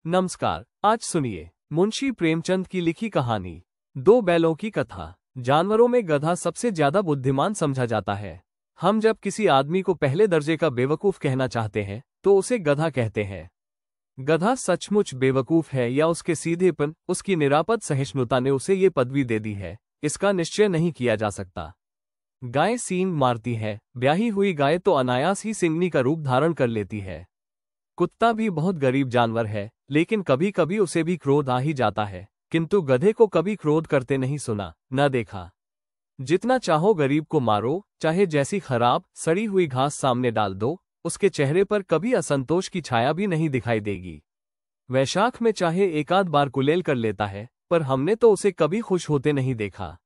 नमस्कार। आज सुनिए मुंशी प्रेमचंद की लिखी कहानी दो बैलों की कथा। जानवरों में गधा सबसे ज्यादा बुद्धिमान समझा जाता है। हम जब किसी आदमी को पहले दर्जे का बेवकूफ कहना चाहते हैं तो उसे गधा कहते हैं। गधा सचमुच बेवकूफ है या उसके सीधेपन, उसकी निरापद सहिष्णुता ने उसे ये पदवी दे दी है, इसका निश्चय नहीं किया जा सकता। गाय सींग मारती है, ब्याही हुई गाय तो अनायास ही सिंगनी का रूप धारण कर लेती है। कुत्ता भी बहुत गरीब जानवर है, लेकिन कभी कभी उसे भी क्रोध आ ही जाता है, किंतु गधे को कभी क्रोध करते नहीं सुना, न देखा। जितना चाहो गरीब को मारो, चाहे जैसी खराब सड़ी हुई घास सामने डाल दो, उसके चेहरे पर कभी असंतोष की छाया भी नहीं दिखाई देगी। वैशाख में चाहे एकाध बार कुलेल कर लेता है, पर हमने तो उसे कभी खुश होते नहीं देखा।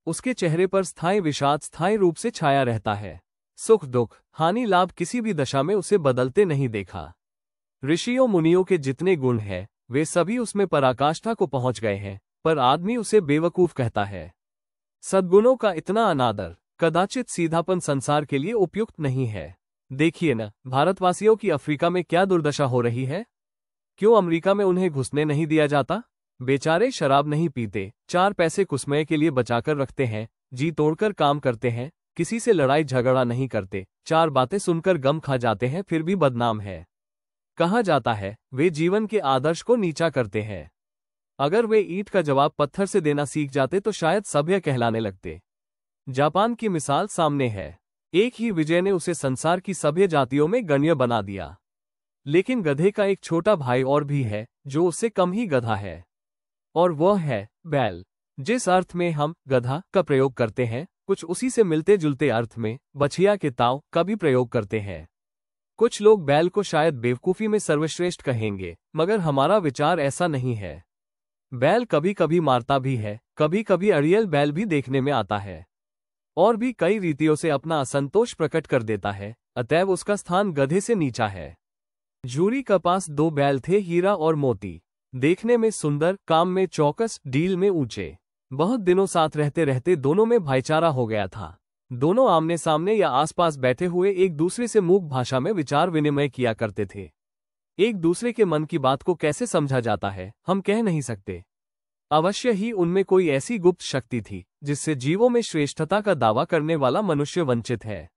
उसके चेहरे पर स्थायी विषाद स्थायी रूप से छाया रहता है। सुख दुख हानि लाभ किसी भी दशा में उसे बदलते नहीं देखा। ऋषियों मुनियों के जितने गुण हैं, वे सभी उसमें पराकाष्ठा को पहुंच गए हैं, पर आदमी उसे बेवकूफ कहता है। सद्गुणों का इतना अनादर, कदाचित सीधापन संसार के लिए उपयुक्त नहीं है। देखिए न, भारतवासियों की अफ्रीका में क्या दुर्दशा हो रही है। क्यों अमेरिका में उन्हें घुसने नहीं दिया जाता? बेचारे शराब नहीं पीते, 4 पैसे कुसमय के लिए बचाकर रखते हैं, जी तोड़कर काम करते हैं, किसी से लड़ाई झगड़ा नहीं करते, 4 बातें सुनकर गम खा जाते हैं, फिर भी बदनाम है। कहा जाता है वे जीवन के आदर्श को नीचा करते हैं। अगर वे ईंट का जवाब पत्थर से देना सीख जाते तो शायद सभ्य कहलाने लगते। जापान की मिसाल सामने है। एक ही विजय ने उसे संसार की सभ्य जातियों में गण्य बना दिया। लेकिन गधे का एक छोटा भाई और भी है, जो उससे कम ही गधा है, और वह है बैल। जिस अर्थ में हम गधा का प्रयोग करते हैं, कुछ उसी से मिलते जुलते अर्थ में बछिया के ताव का भी प्रयोग करते हैं। कुछ लोग बैल को शायद बेवकूफी में सर्वश्रेष्ठ कहेंगे, मगर हमारा विचार ऐसा नहीं है। बैल कभी कभी मारता भी है, कभी कभी अड़ियल बैल भी देखने में आता है, और भी कई रीतियों से अपना असंतोष प्रकट कर देता है, अतएव उसका स्थान गधे से नीचा है। झूरी के पास 2 बैल थे, हीरा और मोती। देखने में सुंदर, काम में चौकस, डील में ऊंचे। बहुत दिनों साथ रहते रहते दोनों में भाईचारा हो गया था। दोनों आमने सामने या आसपास बैठे हुए एक दूसरे से मूक भाषा में विचार विनिमय किया करते थे। एक दूसरे के मन की बात को कैसे समझा जाता है, हम कह नहीं सकते। अवश्य ही उनमें कोई ऐसी गुप्त शक्ति थी, जिससे जीवों में श्रेष्ठता का दावा करने वाला मनुष्य वंचित है।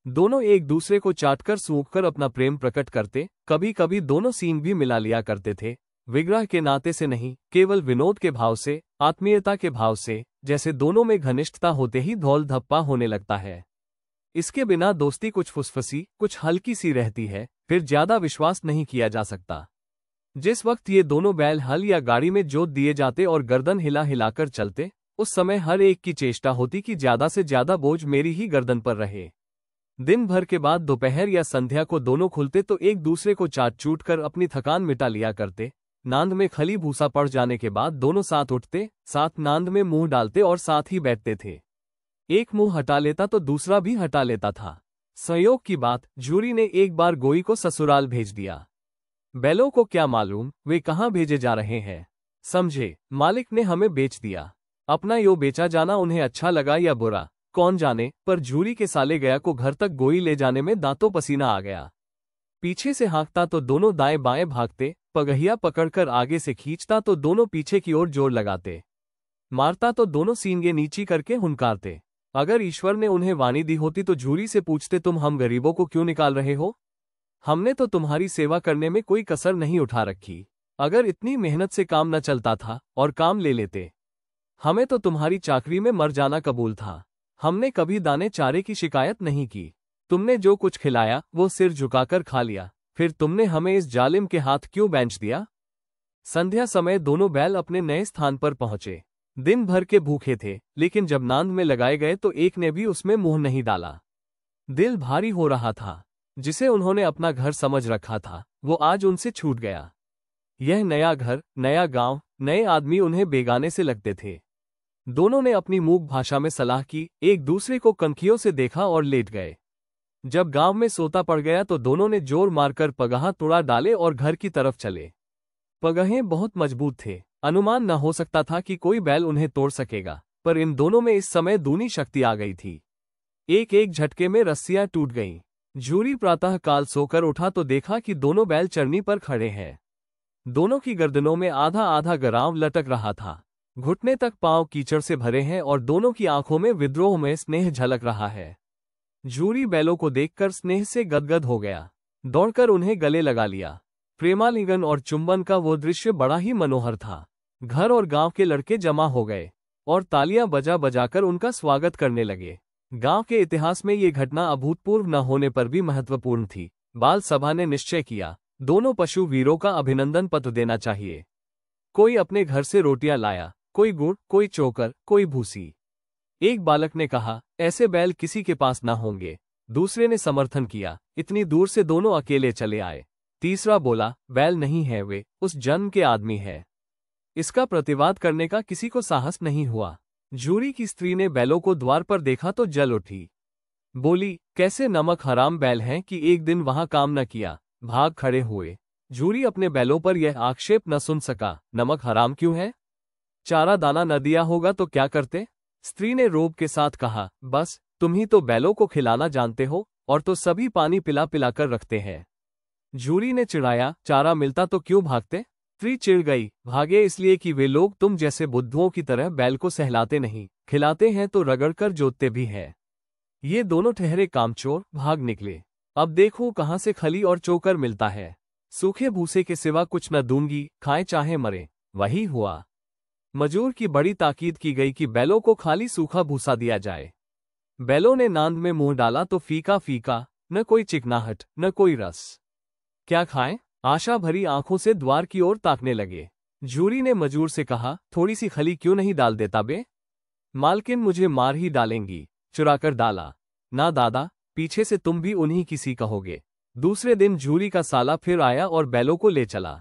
दोनों एक दूसरे को चाटकर सूंघकर अपना प्रेम प्रकट करते, कभी कभी दोनों सींग भी मिला लिया करते थे, विग्रह के नाते से नहीं, केवल विनोद के भाव से, आत्मीयता के भाव से, जैसे दोनों में घनिष्ठता होते ही धौल धप्पा होने लगता है। इसके बिना दोस्ती कुछ फुसफुसी, कुछ हल्की सी रहती है, फिर ज्यादा विश्वास नहीं किया जा सकता। जिस वक्त ये दोनों बैल हल या गाड़ी में जोत दिए जाते और गर्दन हिला हिलाकर चलते, उस समय हर एक की चेष्टा होती कि ज्यादा से ज्यादा बोझ मेरी ही गर्दन पर रहे। दिन भर के बाद दोपहर या संध्या को दोनों खुलते तो एक दूसरे को चाट चूट कर अपनी थकान मिटा लिया करते। नांद में खली भूसा पड़ जाने के बाद दोनों साथ उठते, साथ नांद में मुंह डालते और साथ ही बैठते थे। एक मुंह हटा लेता तो दूसरा भी हटा लेता था। संयोग की बात, झूरी ने एक बार गोई को ससुराल भेज दिया। बैलों को क्या मालूम वे कहाँ भेजे जा रहे हैं। समझे, मालिक ने हमें बेच दिया। अपना यो बेचा जाना उन्हें अच्छा लगा या बुरा, कौन जाने, पर झूरी के साले गया को घर तक गोई ले जाने में दांतों पसीना आ गया। पीछे से हाँकता तो दोनों दाएं बाएं भागते, पगहिया पकड़कर आगे से खींचता तो दोनों पीछे की ओर जोर लगाते, मारता तो दोनों सींगे नीची करके हुनकारते। अगर ईश्वर ने उन्हें वाणी दी होती तो झूरी से पूछते, तुम हम गरीबों को क्यों निकाल रहे हो? हमने तो तुम्हारी सेवा करने में कोई कसर नहीं उठा रखी। अगर इतनी मेहनत से काम न चलता था और काम ले लेते, हमें तो तुम्हारी चाकरी में मर जाना कबूल था। हमने कभी दाने चारे की शिकायत नहीं की। तुमने जो कुछ खिलाया वो सिर झुकाकर खा लिया, फिर तुमने हमें इस जालिम के हाथ क्यों बेंच दिया? संध्या समय दोनों बैल अपने नए स्थान पर पहुंचे। दिन भर के भूखे थे, लेकिन जब नांद में लगाए गए तो एक ने भी उसमें मुंह नहीं डाला। दिल भारी हो रहा था। जिसे उन्होंने अपना घर समझ रखा था, वो आज उनसे छूट गया। यह नया घर, नया गांव, नए आदमी उन्हें बेगाने से लगते थे। दोनों ने अपनी मूक भाषा में सलाह की, एक दूसरे को कनखियों से देखा और लेट गए। जब गांव में सोता पड़ गया तो दोनों ने जोर मारकर पगहा तुड़ा डाले और घर की तरफ चले। पगहें बहुत मजबूत थे, अनुमान न हो सकता था कि कोई बैल उन्हें तोड़ सकेगा, पर इन दोनों में इस समय दूनी शक्ति आ गई थी। एक एक झटके में रस्सियां टूट गईं। झूरी प्रातः काल सोकर उठा तो देखा कि दोनों बैल चरनी पर खड़े हैं। दोनों की गर्दनों में आधा आधा गराव लटक रहा था। घुटने तक पांव कीचड़ से भरे हैं और दोनों की आंखों में विद्रोह में स्नेह झलक रहा है। झूरी बैलों को देखकर स्नेह से गदगद हो गया। दौड़कर उन्हें गले लगा लिया। प्रेमालिंगन और चुंबन का वो दृश्य बड़ा ही मनोहर था। घर और गांव के लड़के जमा हो गए और तालियां बजा बजाकर उनका स्वागत करने लगे। गांव के इतिहास में ये घटना अभूतपूर्व न होने पर भी महत्वपूर्ण थी। बाल सभा ने निश्चय किया, दोनों पशु वीरों का अभिनंदन पत्र देना चाहिए। कोई अपने घर से रोटियां लाया, कोई गुड़, कोई चोकर, कोई भूसी। एक बालक ने कहा, ऐसे बैल किसी के पास ना होंगे। दूसरे ने समर्थन किया, इतनी दूर से दोनों अकेले चले आए। तीसरा बोला, बैल नहीं है, वे उस जन्म के आदमी है। इसका प्रतिवाद करने का किसी को साहस नहीं हुआ। जूरी की स्त्री ने बैलों को द्वार पर देखा तो जल उठी। बोली, कैसे नमक हराम बैल हैं कि एक दिन वहां काम न किया, भाग खड़े हुए। जूरी अपने बैलों पर यह आक्षेप न सुन सका, नमक हराम क्यों है? चारा दाना न दिया होगा तो क्या करते? स्त्री ने रोब के साथ कहा, बस तुम ही तो बैलों को खिलाना जानते हो, और तो सभी पानी पिला पिला कर रखते हैं। जूरी ने चिढ़ाया, चारा मिलता तो क्यों भागते? स्त्री चिढ़ गई, भागे इसलिए कि वे लोग तुम जैसे बुद्धुओं की तरह बैल को सहलाते नहीं, खिलाते हैं तो रगड़कर जोतते भी हैं। ये दोनों ठहरे कामचोर भाग निकले। अब देखो कहां से खली और चोकर मिलता है। सूखे भूसे के सिवा कुछ न दूंगी, खाए चाहे मरे। वही हुआ। मजूर की बड़ी ताकीद की गई कि बैलों को खाली सूखा भूसा दिया जाए। बैलों ने नांद में मुंह डाला तो फीका फीका, न कोई चिकनाहट न कोई रस। क्या खाएं? आशा भरी आंखों से द्वार की ओर ताकने लगे। जूरी ने मजूर से कहा, थोड़ी सी खली क्यों नहीं डाल देता बे? मालकिन मुझे मार ही डालेंगी। चुराकर डाला। ना दादा, पीछे से तुम भी उन्हीं किसी कहोगे। दूसरे दिन जूरी का साला फिर आया और बैलों को ले चला।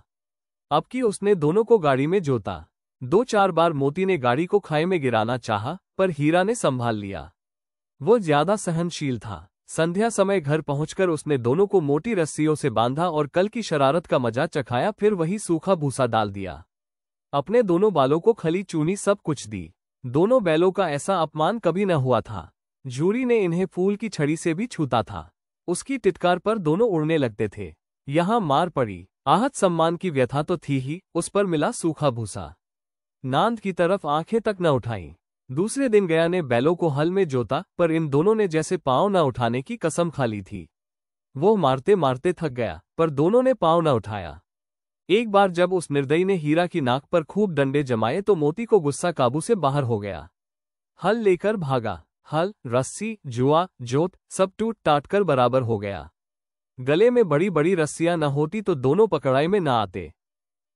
अब की उसने दोनों को गाड़ी में जोता। 2-4 बार मोती ने गाड़ी को खाई में गिराना चाहा, पर हीरा ने संभाल लिया। वो ज्यादा सहनशील था। संध्या समय घर पहुंचकर उसने दोनों को मोटी रस्सियों से बांधा और कल की शरारत का मजा चखाया, फिर वही सूखा भूसा डाल दिया। अपने दोनों बालों को खली चूनी सब कुछ दी। दोनों बैलों का ऐसा अपमान कभी न हुआ था। जूरी ने इन्हें फूल की छड़ी से भी छूता था। उसकी टिटकार पर दोनों उड़ने लगते थे। यहां मार पड़ी। आहत सम्मान की व्यथा तो थी ही, उस पर मिला सूखा भूसा। नांद की तरफ आंखें तक न उठाई। दूसरे दिन गया ने बैलों को हल में जोता, पर इन दोनों ने जैसे पांव न उठाने की कसम खा ली थी। वो मारते मारते थक गया, पर दोनों ने पांव न उठाया। एक बार जब उस निर्दयी ने हीरा की नाक पर खूब डंडे जमाए तो मोती को गुस्सा काबू से बाहर हो गया। हल लेकर भागा। हल, रस्सी, जुआ, जोत सब टूट टाट कर बराबर हो गया। गले में बड़ी बड़ी रस्सियां न होती तो दोनों पकड़ाई में न आते।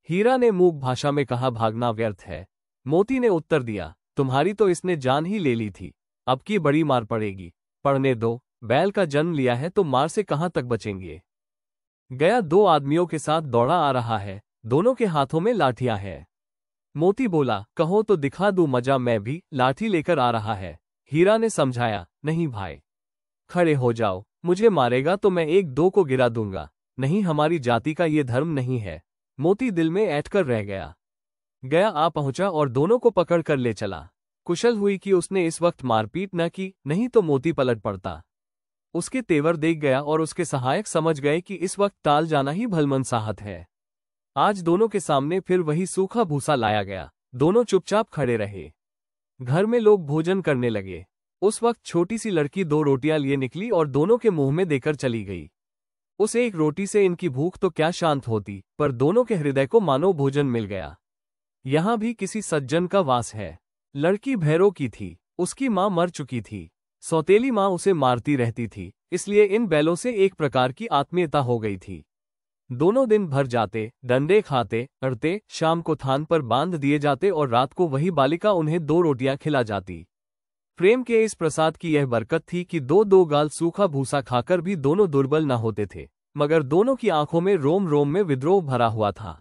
हीरा ने मूक भाषा में कहा, भागना व्यर्थ है। मोती ने उत्तर दिया, तुम्हारी तो इसने जान ही ले ली थी, अब की बड़ी मार पड़ेगी। पड़ने दो, बैल का जन्म लिया है तो मार से कहां तक बचेंगे। गया 2 आदमियों के साथ दौड़ा आ रहा है, दोनों के हाथों में लाठियां हैं। मोती बोला, कहो तो दिखा दूं मजा, मैं भी लाठी लेकर आ रहा है। हीरा ने समझाया, नहीं भाई, खड़े हो जाओ, मुझे मारेगा तो मैं 1-2 को गिरा दूंगा। नहीं, हमारी जाति का ये धर्म नहीं है। मोती दिल में ऐंठ कर रह गया। गया आ पहुंचा और दोनों को पकड़ कर ले चला। कुशल हुई कि उसने इस वक्त मारपीट न की, नहीं तो मोती पलट पड़ता। उसके तेवर देख गया और उसके सहायक समझ गए कि इस वक्त टाल जाना ही भलमनसाहत है। आज दोनों के सामने फिर वही सूखा भूसा लाया गया। दोनों चुपचाप खड़े रहे। घर में लोग भोजन करने लगे। उस वक्त छोटी सी लड़की 2 रोटियां लिए निकली और दोनों के मुंह में देकर चली गई। उस एक रोटी से इनकी भूख तो क्या शांत होती, पर दोनों के हृदय को मानो भोजन मिल गया। यहां भी किसी सज्जन का वास है। लड़की भैरों की थी, उसकी मां मर चुकी थी। सौतेली मां उसे मारती रहती थी, इसलिए इन बैलों से एक प्रकार की आत्मीयता हो गई थी। दोनों दिन भर जाते, डंडे खाते, अड़ते, शाम को थान पर बांध दिए जाते और रात को वही बालिका उन्हें 2 रोटियां खिला जाती। प्रेम के इस प्रसाद की यह बरकत थी कि 2-2 गाल सूखा भूसा खाकर भी दोनों दुर्बल न होते थे, मगर दोनों की आंखों में रोम रोम में विद्रोह भरा हुआ था।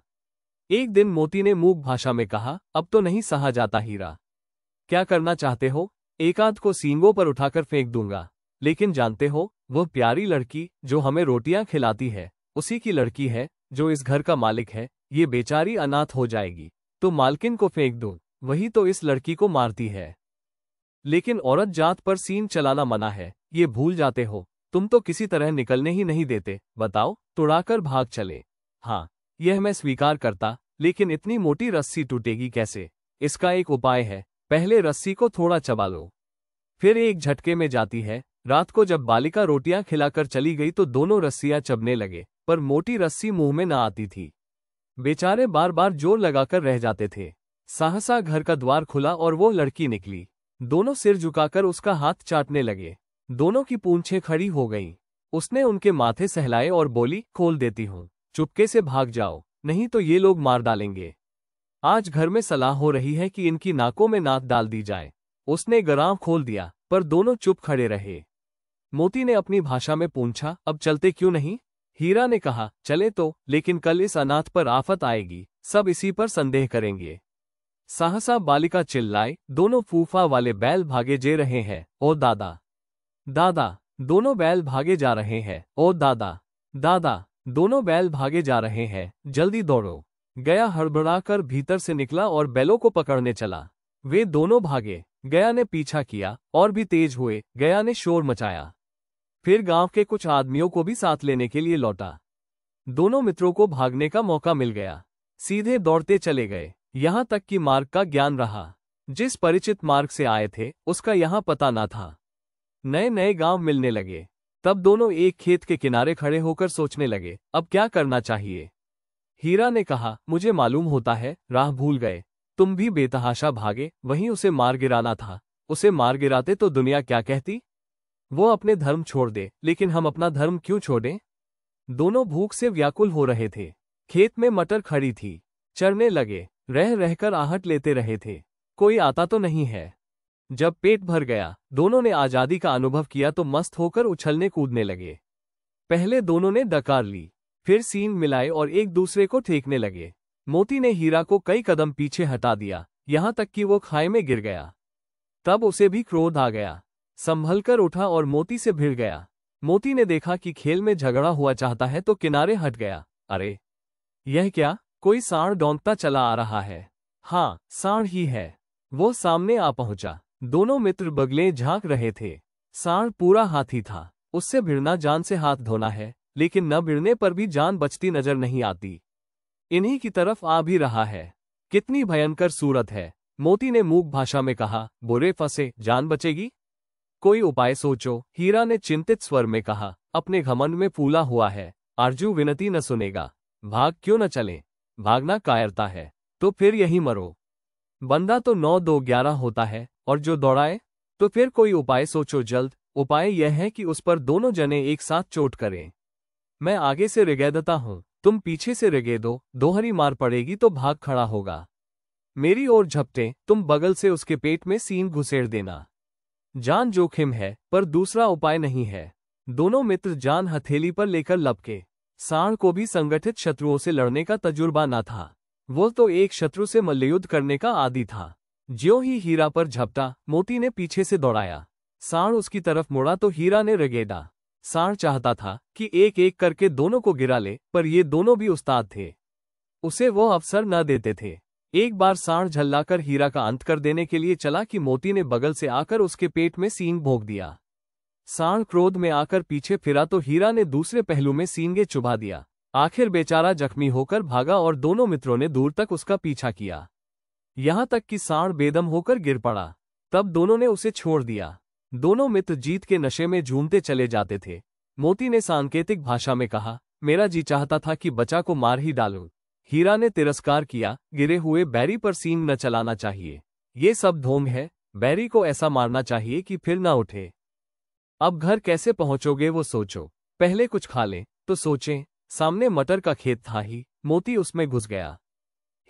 एक दिन मोती ने मूक भाषा में कहा, अब तो नहीं सहा जाता हीरा। क्या करना चाहते हो? एक आध को सींगों पर उठाकर फेंक दूंगा, लेकिन जानते हो, वह प्यारी लड़की जो हमें रोटियां खिलाती है, उसी की लड़की है, जो इस घर का मालिक है। ये बेचारी अनाथ हो जाएगी तो मालकिन को फेंक दूं, वही तो इस लड़की को मारती है। लेकिन औरत जात पर सीन चलाना मना है, ये भूल जाते हो। तुम तो किसी तरह निकलने ही नहीं देते। बताओ, तुड़ाकर भाग चले। हाँ, यह मैं स्वीकार करता, लेकिन इतनी मोटी रस्सी टूटेगी कैसे? इसका एक उपाय है, पहले रस्सी को थोड़ा चबा लो, फिर एक झटके में जाती है। रात को जब बालिका रोटियां खिलाकर चली गई तो दोनों रस्सियां चबने लगे, पर मोटी रस्सी मुंह में न आती थी। बेचारे बार बार जोर लगाकर रह जाते थे। सहसा घर का द्वार खुला और वो लड़की निकली। दोनों सिर झुकाकर उसका हाथ चाटने लगे। दोनों की पूंछें खड़ी हो गईं। उसने उनके माथे सहलाए और बोली, खोल देती हूँ, चुपके से भाग जाओ, नहीं तो ये लोग मार डालेंगे। आज घर में सलाह हो रही है कि इनकी नाकों में नाक डाल दी जाए। उसने गराम खोल दिया, पर दोनों चुप खड़े रहे। मोती ने अपनी भाषा में पूछा, अब चलते क्यों नहीं? हीरा ने कहा, चले तो, लेकिन कल इस अनाथ पर आफत आएगी, सब इसी पर संदेह करेंगे। सहसा बालिका चिल्लाई, दोनों फूफा वाले बैल भागे जे रहे हैं, ओ दादा दादा, दोनों बैल भागे जा रहे हैं, ओ दादा दादा, दोनों बैल भागे जा रहे हैं, जल्दी दौड़ो। गया हड़बड़ाकर भीतर से निकला और बैलों को पकड़ने चला। वे दोनों भागे। गया ने पीछा किया, और भी तेज हुए। गया ने शोर मचाया। फिर गांव के कुछ आदमियों को भी साथ लेने के लिए लौटा। दोनों मित्रों को भागने का मौका मिल गया। सीधे दौड़ते चले गए, यहां तक कि मार्ग का ज्ञान रहा। जिस परिचित मार्ग से आए थे उसका यहां पता न था। नए नए गांव मिलने लगे। तब दोनों एक खेत के किनारे खड़े होकर सोचने लगे, अब क्या करना चाहिए। हीरा ने कहा, मुझे मालूम होता है, राह भूल गए। तुम भी बेतहाशा भागे, वहीं उसे मार गिराना था। उसे मार गिराते तो दुनिया क्या कहती? वो अपने धर्म छोड़ दे, लेकिन हम अपना धर्म क्यों छोड़ें? दोनों भूख से व्याकुल हो रहे थे। खेत में मटर खड़ी थी। चरने लगे, रह रहकर आहट लेते रहे थे। कोई आता तो नहीं है। जब पेट भर गया, दोनों ने आजादी का अनुभव किया तो मस्त होकर उछलने कूदने लगे। पहले दोनों ने डकार ली, फिर सींग मिलाए और एक दूसरे को ठेकने लगे। मोती ने हीरा को कई कदम पीछे हटा दिया, यहां तक कि वो खाई में गिर गया। तब उसे भी क्रोध आ गया। संभलकर उठा और मोती से भिड़ गया। मोती ने देखा कि खेल में झगड़ा हुआ चाहता है तो किनारे हट गया। अरे, यह क्या? कोई सांड डौंकता चला आ रहा है। हाँ, सांड ही है। वो सामने आ पहुंचा। दोनों मित्र बगले झांक रहे थे। सांड पूरा हाथी था। उससे भिड़ना जान से हाथ धोना है, लेकिन न भिड़ने पर भी जान बचती नजर नहीं आती। इन्हीं की तरफ आ भी रहा है। कितनी भयंकर सूरत है। मोती ने मूक भाषा में कहा, बुरे फंसे, जान बचेगी? कोई उपाय सोचो। हीरा ने चिंतित स्वर में कहा, अपने घमंड में फूला हुआ है, आरजू विनती न सुनेगा। भाग क्यों न चले? भागना कायरता है, तो फिर यही मरो। बंदा तो 9-2-11 होता है, और जो दौड़ाए? तो फिर कोई उपाय सोचो जल्द। उपाय यह है कि उस पर दोनों जने एक साथ चोट करें। मैं आगे से रिगेदता हूं, तुम पीछे से रिगे दो। दोहरी मार पड़ेगी तो भाग खड़ा होगा। मेरी ओर झपटे, तुम बगल से उसके पेट में सींग घुसेड़ देना। जान जोखिम है, पर दूसरा उपाय नहीं है। दोनों मित्र जान हथेली पर लेकर लपके। सांड को भी संगठित शत्रुओं से लड़ने का तजुर्बा न था। वो तो एक शत्रु से मल्लयुद्ध करने का आदी था। ज्यों ही हीरा पर झपटा, मोती ने पीछे से दौड़ाया। सांड उसकी तरफ मुड़ा तो हीरा ने रगेड़ा। सांड चाहता था कि एक एक करके दोनों को गिरा ले, पर ये दोनों भी उस्ताद थे। उसे वो अवसर न देते थे। एक बार सांड झल्लाकर हीरा का अंत कर देने के लिए चला कि मोती ने बगल से आकर उसके पेट में सींग भोंक दिया। सांड क्रोध में आकर पीछे फिरा तो हीरा ने दूसरे पहलू में सींगे चुभा दिया। आखिर बेचारा जख्मी होकर भागा और दोनों मित्रों ने दूर तक उसका पीछा किया, यहां तक कि सांड बेदम होकर गिर पड़ा। तब दोनों ने उसे छोड़ दिया। दोनों मित्र जीत के नशे में झूमते चले जाते थे। मोती ने सांकेतिक भाषा में कहा, मेरा जी चाहता था कि बच्चा को मार ही डालूं। हीरा ने तिरस्कार किया, गिरे हुए बैरी पर सींग न चलाना चाहिए। ये सब ढोंग है। बैरी को ऐसा मारना चाहिए कि फिर ना उठे। अब घर कैसे पहुंचोगे वो सोचो। पहले कुछ खा लें तो सोचें। सामने मटर का खेत था ही। मोती उसमें घुस गया।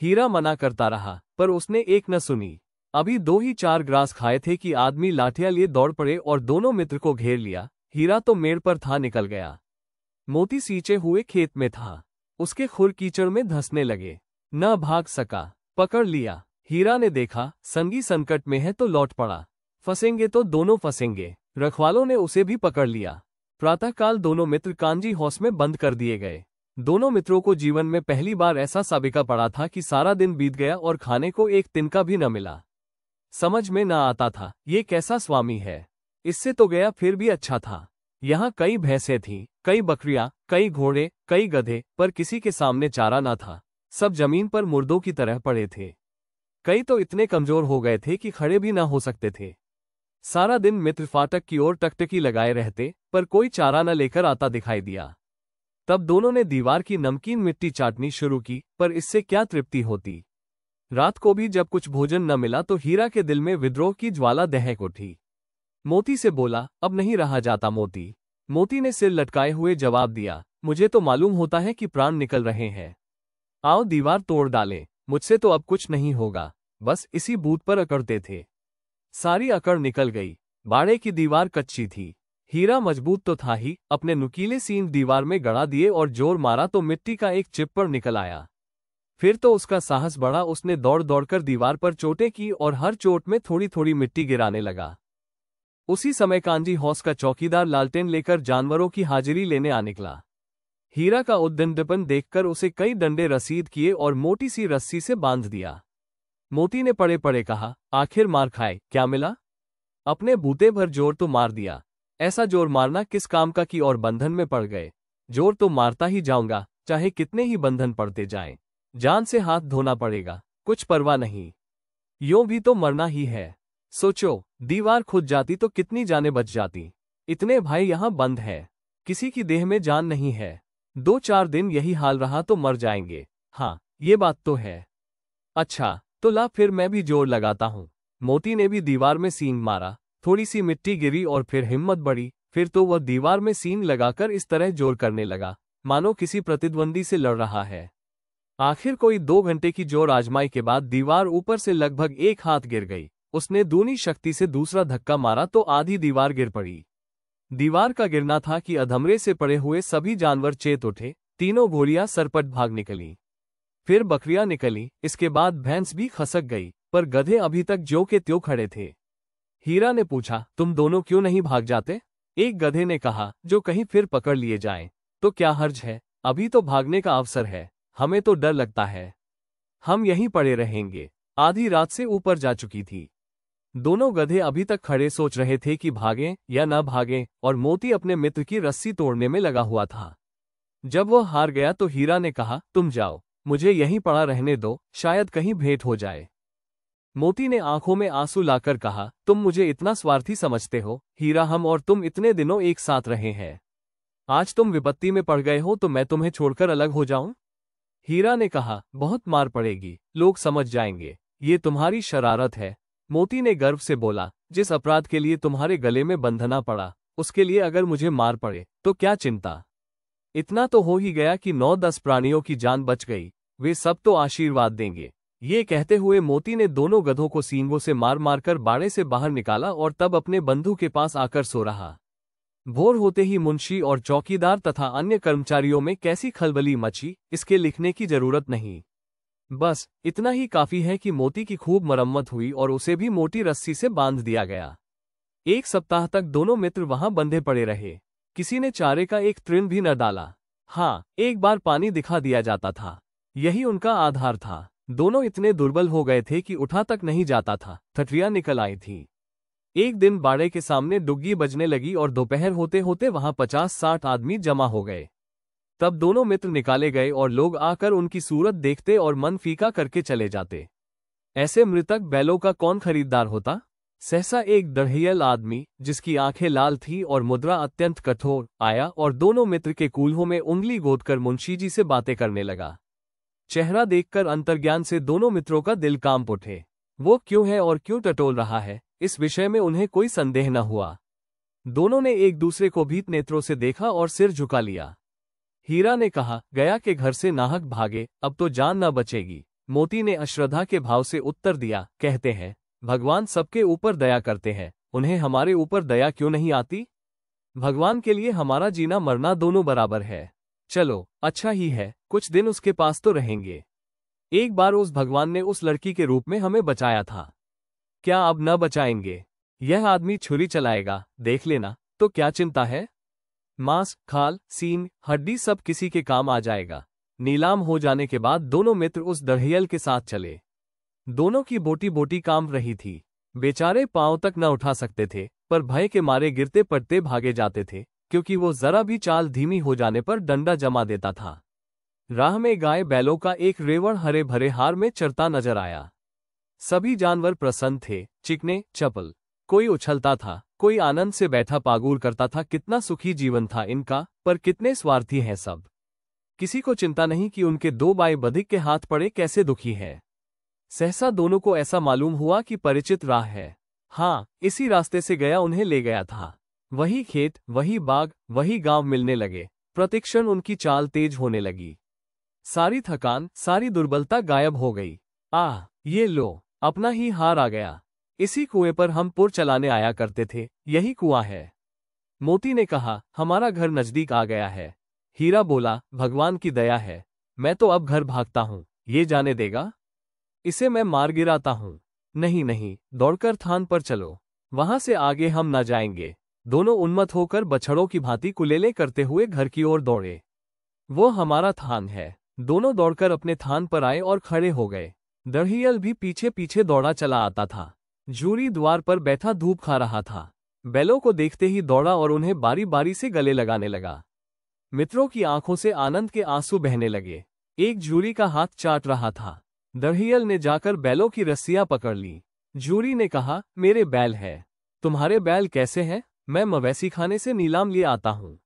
हीरा मना करता रहा, पर उसने एक न सुनी। अभी 2 ही 4 ग्रास खाए थे कि आदमी लाठियां लिए दौड़ पड़े और दोनों मित्र को घेर लिया। हीरा तो मेड़ पर था, निकल गया। मोती सींचे हुए खेत में था। उसके खुर कीचड़ में धंसने लगे। न भाग सका, पकड़ लिया। हीरा ने देखा संगी संकट में है तो लौट पड़ा। फंसेंगे तो दोनों फंसेंगे। रखवालों ने उसे भी पकड़ लिया। प्रातःकाल दोनों मित्र कांजी हाउस में बंद कर दिए गए। दोनों मित्रों को जीवन में पहली बार ऐसा साबिका पड़ा था कि सारा दिन बीत गया और खाने को एक तिनका भी न मिला। समझ में न आता था ये कैसा स्वामी है। इससे तो गया फिर भी अच्छा था। यहाँ कई भैंसें थीं, कई बकरियां, कई घोड़े, कई गधे, पर किसी के सामने चारा न था। सब जमीन पर मुर्दों की तरह पड़े थे। कई तो इतने कमजोर हो गए थे कि खड़े भी न हो सकते थे। सारा दिन मित्र फाटक की ओर टकटकी लगाए रहते, पर कोई चारा न लेकर आता दिखाई दिया। तब दोनों ने दीवार की नमकीन मिट्टी चाटनी शुरू की, पर इससे क्या तृप्ति होती। रात को भी जब कुछ भोजन न मिला तो हीरा के दिल में विद्रोह की ज्वाला दहक उठी। मोती से बोला, अब नहीं रहा जाता मोती। मोती ने सिर लटकाए हुए जवाब दिया, मुझे तो मालूम होता है कि प्राण निकल रहे हैं। आओ दीवार तोड़ डालें, मुझसे तो अब कुछ नहीं होगा। बस इसी बूथ पर अकड़ते थे। सारी अकड़ निकल गई। बाड़े की दीवार कच्ची थी। हीरा मजबूत तो था ही, अपने नुकीले सींग दीवार में गड़ा दिए और जोर मारा तो मिट्टी का एक चिप्पड़ निकल आया। फिर तो उसका साहस बढ़ा, उसने दौड़ दौड़कर दीवार पर चोटें की और हर चोट में थोड़ी थोड़ी मिट्टी गिराने लगा। उसी समय कांजी हौस का चौकीदार लालटेन लेकर जानवरों की हाजिरी लेने आ निकला। हीरा का उद्दंडपन देखकर उसे कई डंडे रसीद किए और मोटी सी रस्सी से बांध दिया। मोती ने पड़े पड़े कहा, आखिर मार खाए, क्या मिला? अपने बूते भर जोर तो मार दिया। ऐसा जोर मारना किस काम का कि और बंधन में पड़ गए। जोर तो मारता ही जाऊंगा, चाहे कितने ही बंधन पड़ते जाएं। जान से हाथ धोना पड़ेगा, कुछ परवाह नहीं। यूं भी तो मरना ही है। सोचो, दीवार खुद जाती तो कितनी जानें बच जाती। इतने भाई यहां बंद है, किसी की देह में जान नहीं है। 2-4 दिन यही हाल रहा तो मर जाएंगे। हाँ, ये बात तो है। अच्छा, तो ला फिर मैं भी जोर लगाता हूं। मोती ने भी दीवार में सींग मारा। थोड़ी सी मिट्टी गिरी और फिर हिम्मत बढ़ी। फिर तो वह दीवार में सींग लगाकर इस तरह जोर करने लगा, मानो किसी प्रतिद्वंदी से लड़ रहा है। आखिर कोई 2 घंटे की जोर आजमाई के बाद दीवार ऊपर से लगभग 1 हाथ गिर गई। उसने दूनी शक्ति से दूसरा धक्का मारा तो आधी दीवार गिर पड़ी। दीवार का गिरना था कि अधमरे से पड़े हुए सभी जानवर चेत उठे। तीनों घोड़ियां सरपट भाग निकली। फिर बकरियां निकली, इसके बाद भैंस भी खसक गई, पर गधे अभी तक ज्यों के त्यों खड़े थे। हीरा ने पूछा, तुम दोनों क्यों नहीं भाग जाते? एक गधे ने कहा, जो कहीं फिर पकड़ लिए जाएं, तो क्या हर्ज है, अभी तो भागने का अवसर है। हमें तो डर लगता है, हम यहीं पड़े रहेंगे। आधी रात से ऊपर जा चुकी थी। दोनों गधे अभी तक खड़े सोच रहे थे कि भागें या न भागें, और मोती अपने मित्र की रस्सी तोड़ने में लगा हुआ था। जब वह हार गया तो हीरा ने कहा, तुम जाओ, मुझे यहीं पड़ा रहने दो, शायद कहीं भेंट हो जाए। मोती ने आंखों में आंसू लाकर कहा, तुम मुझे इतना स्वार्थी समझते हो? हीरा, हम और तुम इतने दिनों एक साथ रहे हैं। आज तुम विपत्ति में पड़ गए हो तो मैं तुम्हें छोड़कर अलग हो जाऊं? हीरा ने कहा, बहुत मार पड़ेगी, लोग समझ जाएंगे, ये तुम्हारी शरारत है। मोती ने गर्व से बोला, जिस अपराध के लिए तुम्हारे गले में बंधना पड़ा, उसके लिए अगर मुझे मार पड़े तो क्या चिंता। इतना तो हो ही गया कि 9-10 प्राणियों की जान बच गई, वे सब तो आशीर्वाद देंगे। ये कहते हुए मोती ने दोनों गधों को सींगों से मार मारकर बाड़े से बाहर निकाला और तब अपने बंधु के पास आकर सो रहा। भोर होते ही मुंशी और चौकीदार तथा अन्य कर्मचारियों में कैसी खलबली मची, इसके लिखने की जरूरत नहीं। बस इतना ही काफी है कि मोती की खूब मरम्मत हुई और उसे भी मोटी रस्सी से बांध दिया गया। 1 सप्ताह तक दोनों मित्र वहां बंधे पड़े रहे। किसी ने चारे का एक तृण भी न डाला। हाँ, एक बार पानी दिखा दिया जाता था, यही उनका आधार था। दोनों इतने दुर्बल हो गए थे कि उठा तक नहीं जाता था। ठठरियां निकल आई थी। एक दिन बाड़े के सामने डुग्गी बजने लगी और दोपहर होते होते वहां 50-60 आदमी जमा हो गए। तब दोनों मित्र निकाले गए और लोग आकर उनकी सूरत देखते और मन फीका करके चले जाते। ऐसे मृतक बैलों का कौन खरीदार होता? सहसा एक दढ़ियल आदमी, जिसकी आंखें लाल थी और मुद्रा अत्यंत कठोर, आया और दोनों मित्र के कूल्हों में उंगली गोदकर मुंशी जी से बातें करने लगा। चेहरा देखकर अंतर्ज्ञान से दोनों मित्रों का दिल कांप उठे। वो क्यों है और क्यों टटोल रहा है, इस विषय में उन्हें कोई संदेह न हुआ। दोनों ने एक दूसरे को भीत नेत्रों से देखा और सिर झुका लिया। हीरा ने कहा, गया के घर से नाहक भागे, अब तो जान न बचेगी। मोती ने अश्रद्धा के भाव से उत्तर दिया, कहते हैं, भगवान सबके ऊपर दया करते हैं, उन्हें हमारे ऊपर दया क्यों नहीं आती? भगवान के लिए हमारा जीना मरना दोनों बराबर है। चलो, अच्छा ही है, कुछ दिन उसके पास तो रहेंगे। एक बार उस भगवान ने उस लड़की के रूप में हमें बचाया था, क्या अब न बचाएंगे? यह आदमी छुरी चलाएगा, देख लेना, तो क्या चिंता है? मांस, खाल, सींग, हड्डी सब किसी के काम आ जाएगा। नीलाम हो जाने के बाद दोनों मित्र उस दढ़ियल के साथ चले। दोनों की बोटी बोटी कांप रही थी। बेचारे पांव तक न उठा सकते थे, पर भय के मारे गिरते पड़ते भागे जाते थे। क्योंकि वो जरा भी चाल धीमी हो जाने पर डंडा जमा देता था। राह में गाय बैलों का एक रेवड़ हरे भरे हार में चरता नजर आया। सभी जानवर प्रसन्न थे, चिकने, चपल। कोई उछलता था, कोई आनंद से बैठा पागुर करता था। कितना सुखी जीवन था इनका, पर कितने स्वार्थी हैं सब। किसी को चिंता नहीं कि उनके दो बाएं बधिक के हाथ पड़े कैसे दुखी है। सहसा दोनों को ऐसा मालूम हुआ कि परिचित राह है। हाँ, इसी रास्ते से गया उन्हें ले गया था। वही खेत, वही बाग, वही गांव मिलने लगे। प्रतिक्षण उनकी चाल तेज होने लगी। सारी थकान, सारी दुर्बलता गायब हो गई। आह, ये लो, अपना ही हार आ गया। इसी कुएं पर हम पुर चलाने आया करते थे, यही कुआं है। मोती ने कहा, हमारा घर नजदीक आ गया है। हीरा बोला, भगवान की दया है, मैं तो अब घर भागता हूं, ये जाने देगा? इसे मैं मार गिराता हूं। नहीं नहीं, दौड़कर थान पर चलो, वहां से आगे हम न जाएंगे। दोनों उन्मत्त होकर बछड़ों की भांति कुलेले करते हुए घर की ओर दौड़े। वो हमारा थान है। दोनों दौड़कर अपने थान पर आए और खड़े हो गए। दढ़ियल भी पीछे पीछे दौड़ा चला आता था। जूरी द्वार पर बैठा धूप खा रहा था। बैलों को देखते ही दौड़ा और उन्हें बारी बारी से गले लगाने लगा। मित्रों की आंखों से आनंद के आंसू बहने लगे। एक जूरी का हाथ चाट रहा था। दढ़ियल ने जाकर बैलों की रस्सियां पकड़ ली। जूरी ने कहा, मेरे बैल है। तुम्हारे बैल कैसे हैं? मैं मवेशी खाने से नीलाम लिए आता हूं।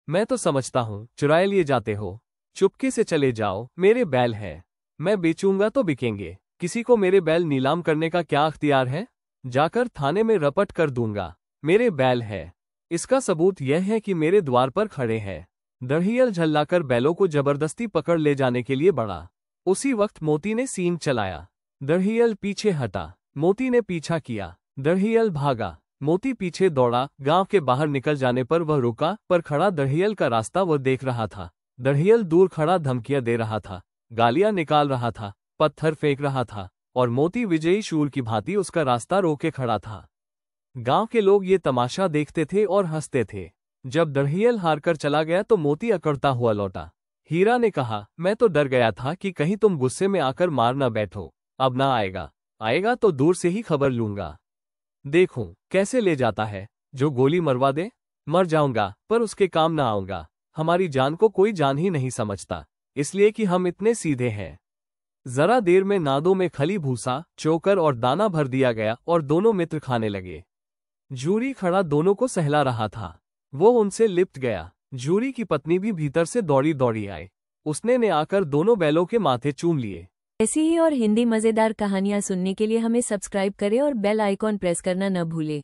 मैं तो समझता हूं चुराए लिए जाते हो। चुपके से चले जाओ, मेरे बैल है। मैं बेचूंगा तो बिकेंगे। किसी को मेरे बैल नीलाम करने का क्या अख्तियार है? जाकर थाने में रपट कर दूंगा। मेरे बैल है। इसका सबूत यह है कि मेरे द्वार पर खड़े हैं। दढ़ियल झल्लाकर बैलों को जबरदस्ती पकड़ ले जाने के लिए बढ़ा। उसी वक्त मोती ने सींग चलाया। दढ़ियल पीछे हटा। मोती ने पीछा किया। दढ़ियल भागा। मोती पीछे दौड़ा। गांव के बाहर निकल जाने पर वह रुका, पर खड़ा दढ़ियल का रास्ता वह देख रहा था। दढ़ियल दूर खड़ा धमकियां दे रहा था, गालियां निकाल रहा था, पत्थर फेंक रहा था, और मोती विजयी शूर की भांति उसका रास्ता रोके खड़ा था। गांव के लोग ये तमाशा देखते थे और हंसते थे। जब दढ़ियल हारकर चला गया तो मोती अकड़ता हुआ लौटा। हीरा ने कहा, मैं तो डर गया था कि कहीं तुम गुस्से में आकर मार न बैठो। अब ना आएगा। आएगा तो दूर से ही खबर लूंगा। देखूं कैसे ले जाता है। जो गोली मरवा दे। मर जाऊंगा, पर उसके काम ना आऊंगा। हमारी जान को कोई जान ही नहीं समझता, इसलिए कि हम इतने सीधे हैं। जरा देर में नादों में खली भूसा, चोकर और दाना भर दिया गया और दोनों मित्र खाने लगे। जूरी खड़ा दोनों को सहला रहा था। वो उनसे लिपट गया। जूरी की पत्नी भी भीतर से दौड़ी दौड़ी आई। उसने ने आकर दोनों बैलों के माथे चूम लिए। ऐसी ही और हिंदी मजेदार कहानियां सुनने के लिए हमें सब्सक्राइब करें और बेल आइकॉन प्रेस करना न भूलें।